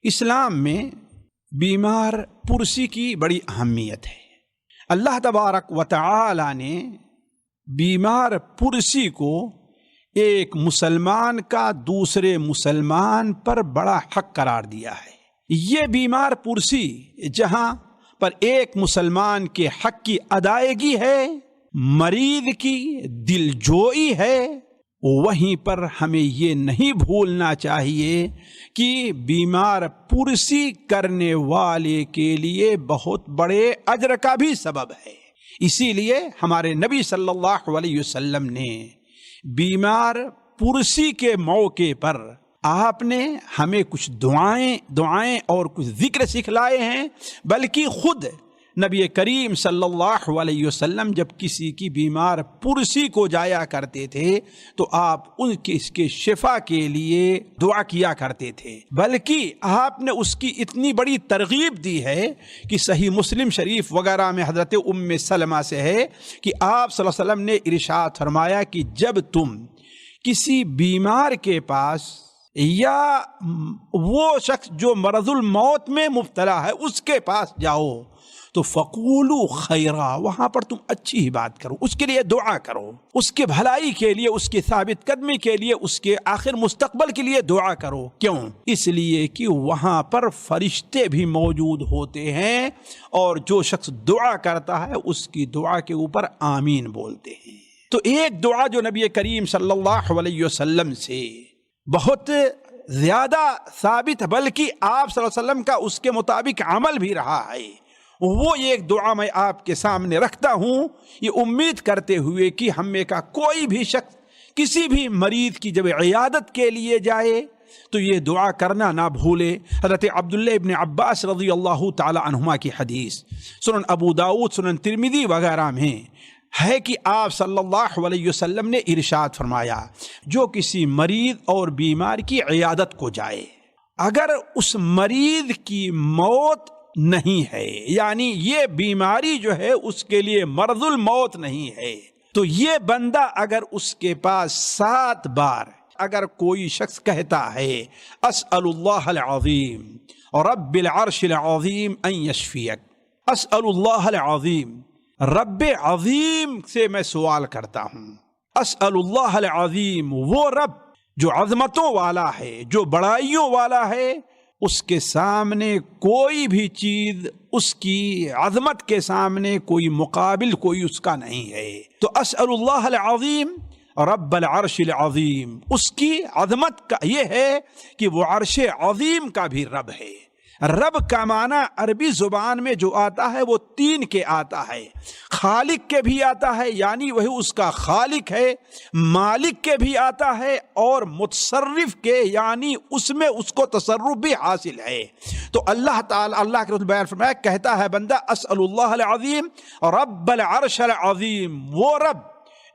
اسلام میں بیمار پرسی کی بڑی اہمیت ہے۔ اللہ تبارک و تعالی نے بیمار پرسی کو ایک مسلمان کا دوسرے مسلمان پر بڑا حق قرار دیا ہے۔ یہ بیمار پرسی جہاں پر ایک مسلمان کے حق کی ادائیگی ہے، مریض کی دل جوئی ہے، وہیں پر ہمیں یہ نہیں بھولنا چاہیے کہ بیمار پرسی کرنے والے کے لیے بہت بڑے اجر کا بھی سبب ہے۔ اسی لیے ہمارے نبی صلی اللہ علیہ وسلم نے بیمار پرسی کے موقع پر آپ نے ہمیں کچھ دعائیں اور کچھ ذکر سکھلائے ہیں، بلکہ خود نبی کریم صلی اللہ علیہ وسلم جب کسی کی بیمار پرسی کو جایا کرتے تھے تو آپ اس کے شفا کے لیے دعا کیا کرتے تھے، بلکہ آپ نے اس کی اتنی بڑی ترغیب دی ہے کہ صحیح مسلم شریف وغیرہ میں حضرت ام سلمہ سے ہے کہ آپ صلی اللہ علیہ وسلم نے ارشاد فرمایا کہ جب تم کسی بیمار کے پاس یا وہ شخص جو مرض الموت میں مبتلا ہے اس کے پاس جاؤ تو فقولوا خیرا، وہاں پر تم اچھی ہی بات کرو، اس کے لیے دعا کرو، اس کے بھلائی کے لیے، اس کی ثابت قدمی کے لیے، اس کے آخر مستقبل کے لیے دعا کرو۔ کیوں؟ اس لیے کہ وہاں پر فرشتے بھی موجود ہوتے ہیں اور جو شخص دعا کرتا ہے اس کی دعا کے اوپر آمین بولتے ہیں۔ تو ایک دعا جو نبی کریم صلی اللہ علیہ وسلم سے بہت زیادہ ثابت، بلکہ آپ صلی اللہ علیہ وسلم کا اس کے مطابق عمل بھی رہا ہے، وہ ایک دعا میں آپ کے سامنے رکھتا ہوں، یہ امید کرتے ہوئے کہ ہم میں کا کوئی بھی شخص کسی بھی مریض کی جب عیادت کے لیے جائے تو یہ دعا کرنا نہ بھولے۔ حضرت عبداللہ ابن عباس رضی اللہ تعالی عنہما کی حدیث سنن ابو داؤد، سنن ترمذی وغیرہ میں ہے کہ آپ صلی اللہ علیہ وسلم نے ارشاد فرمایا، جو کسی مریض اور بیمار کی عیادت کو جائے، اگر اس مریض کی موت نہیں ہے، یعنی یہ بیماری جو ہے اس کے لیے مرض الموت نہیں ہے، تو یہ بندہ اگر اس کے پاس 7 بار اگر کوئی شخص کہتا ہے اسأل اللہ العظیم رب العرش العظیم ان یشفیک، اسأل اللہ العظیم، رب عظیم سے میں سوال کرتا ہوں، اسأل اللہ العظیم، وہ رب جو عظمتوں والا ہے، جو بڑائیوں والا ہے، اس کے سامنے کوئی بھی چیز اس کی عظمت کے سامنے کوئی مقابل کوئی اس کا نہیں ہے، تو اسأل اللہ العظیم رب العرش العظیم، اس کی عظمت کا یہ ہے کہ وہ عرش عظیم کا بھی رب ہے۔ رب کا معنی عربی زبان میں جو آتا ہے وہ 3 کے آتا ہے، خالق کے بھی آتا ہے یعنی وہی اس کا خالق ہے، مالک کے بھی آتا ہے، اور متصرف کے یعنی اس میں اس کو تصرف بھی حاصل ہے۔ تو اللہ تعالی اللہ کے رسول بیان فرمایا، کہتا ہے بندہ اسأل اللہ العظیم رب العرش العظیم، وہ رب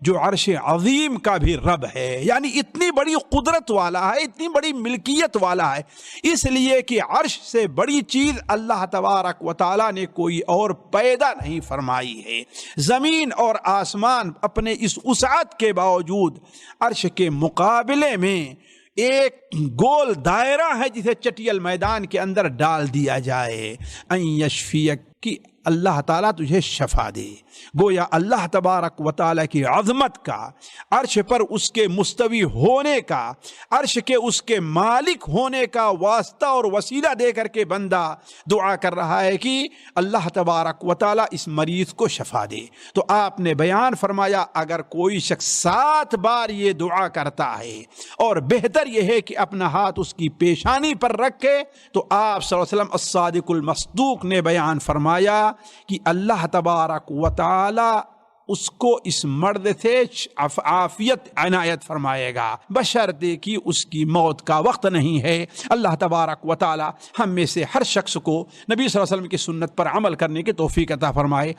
جو عرش عظیم کا بھی رب ہے، یعنی اتنی بڑی قدرت والا ہے، اتنی بڑی ملکیت والا ہے، اس لیے کہ عرش سے بڑی چیز اللہ تبارک و تعالیٰ نے کوئی اور پیدا نہیں فرمائی ہے۔ زمین اور آسمان اپنے اس وسعت کے باوجود عرش کے مقابلے میں ایک گول دائرہ ہے جسے چٹیل میدان کے اندر ڈال دیا جائے، ان یشفیک، کہ اللہ تعالیٰ تجھے شفا دے۔ گویا اللہ تبارک و تعالیٰ کی عظمت کا، عرش پر اس کے مستوی ہونے کا، عرش کے اس کے مالک ہونے کا واسطہ اور وسیلہ دے کر کے بندہ دعا کر رہا ہے کہ اللہ تبارک و تعالیٰ اس مریض کو شفا دے۔ تو آپ نے بیان فرمایا اگر کوئی شخص 7 بار یہ دعا کرتا ہے، اور بہتر یہ ہے کہ اپنا ہاتھ اس کی پیشانی پر رکھے، تو آپ صلی اللہ علیہ وسلم الصادق المصدوق نے بیان فرمایا کہ اللہ تبارک و تعالی اس کو اس مرد سے عافیت عنایت فرمائے گا، بشرطے کہ اس کی موت کا وقت نہیں ہے۔ اللہ تبارک و تعالی ہم میں سے ہر شخص کو نبی صلی اللہ علیہ وسلم کی سنت پر عمل کرنے کی توفیق عطا فرمائے۔